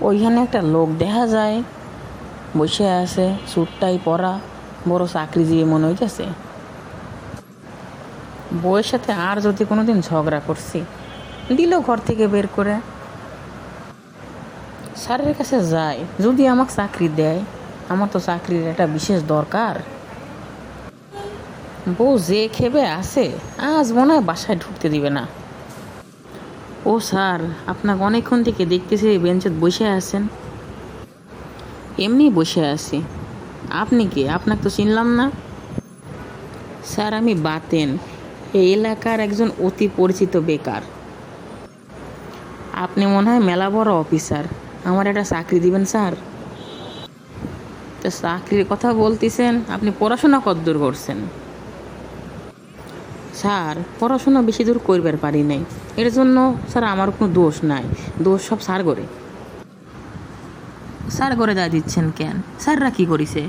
ওইখানে একটা লোক দেখা যায়, বসে আছে, স্যুটটাই পরা, বড় চাকরিজীবী মনে হইতেছে। বউয়ের সাথে আর যদি কোনোদিন ঝগড়া করছি, দিল ঘর থেকে বের করে। স্যারের কাছে যাই, যদি আমাকে চাকরি দেয়, আমার তো চাকরির একটা বিশেষ দরকার। বউ যে খেবে আছে, আজ মনে হয় বাসায় ঢুকতে দিবে না। ও স্যার, আপনাকে অনেকক্ষণ থেকে দেখতেছি বেঞ্চে বসে আছেন। এমনি বসে আছি। আপনি কে? আপনাকে তো চিনলাম না। স্যার, আমি বাতেন, এই এলাকার একজন অতি পরিচিত বেকার। আপনি মনে হয় মেলা বড় অফিসার, আমার একটা চাকরি দিবেন স্যার? তো চাকরির কথা বলতেছেন, আপনি পড়াশোনা কতদূর করছেন? স্যার, পড়াশোনা বেশি দূর করবার পারি নাই, এর জন্য স্যার আমার কোনো দোষ নাই, দোষ সব স্যার করে। স্যার করে দায় দিচ্ছেন কেন? স্যাররা কি করেছে?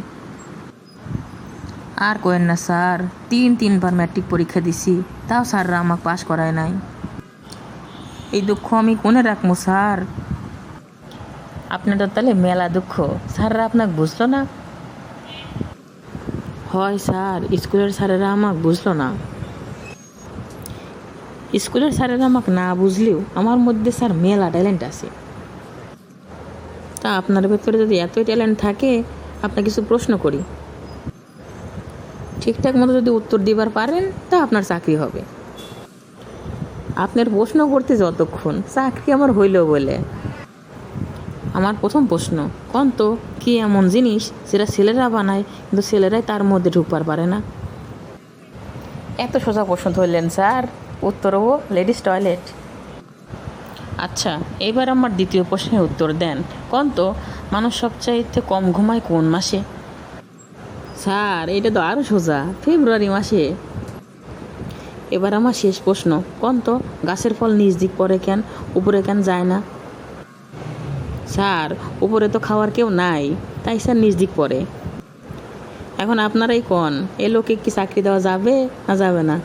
আর কয়েন না স্যার, তিনবার ম্যাট্রিক পরীক্ষা দিছি, তাও স্যাররা আমাকে পাশ করায় নাই। এই দুঃখ আমি কোনে রাখবো স্যার? আপনার তো তাহলে মেলা দুঃখ, স্যাররা আপনাকে বুঝলো না? হয় স্যার, স্কুলের স্যারেরা আমাকে বুঝলো না। স্কুলের স্যারেরা আমাকে না বুঝলেও আমার মধ্যে স্যার মেলা ট্যালেন্ট আছে। তা আপনার ভেতরে যদি এতই ট্যালেন্ট থাকে, আপনার কিছু প্রশ্ন করি, ঠিকঠাক মতো যদি উত্তর দিবার পারেন, তা আপনার চাকরি হবে। আপনার প্রশ্ন করতে যতক্ষণ, চাকরি আমার হইল বলে। আমার প্রথম প্রশ্ন, কোন তো কি এমন জিনিস যেটা ছেলেরা বানায়, কিন্তু ছেলেরাই তার মধ্যে ঢুকবার পারে না? এত সোজা প্রশ্ন ধরলেন স্যার, উত্তর হবো লেডিস টয়লেট। আচ্ছা, এবার আমার দ্বিতীয় প্রশ্নের উত্তর দেন। কোন তো মানুষ সবচাইতে কম ঘুমায় কোন মাসে? স্যার, এটা তো আরও সোজা, ফেব্রুয়ারি মাসে। এবার আমার শেষ প্রশ্ন, কোন তো গাছের ফল নিচ দিক পড়ে কেন, উপরে কেন যায় না? স্যার, উপরে তো খাওয়ার কেউ নাই, তাই স্যার নিচ দিক পড়ে। এখন আপনারাই কোন, এ লোকে কি চাকরি দেওয়া যাবে না যাবে না?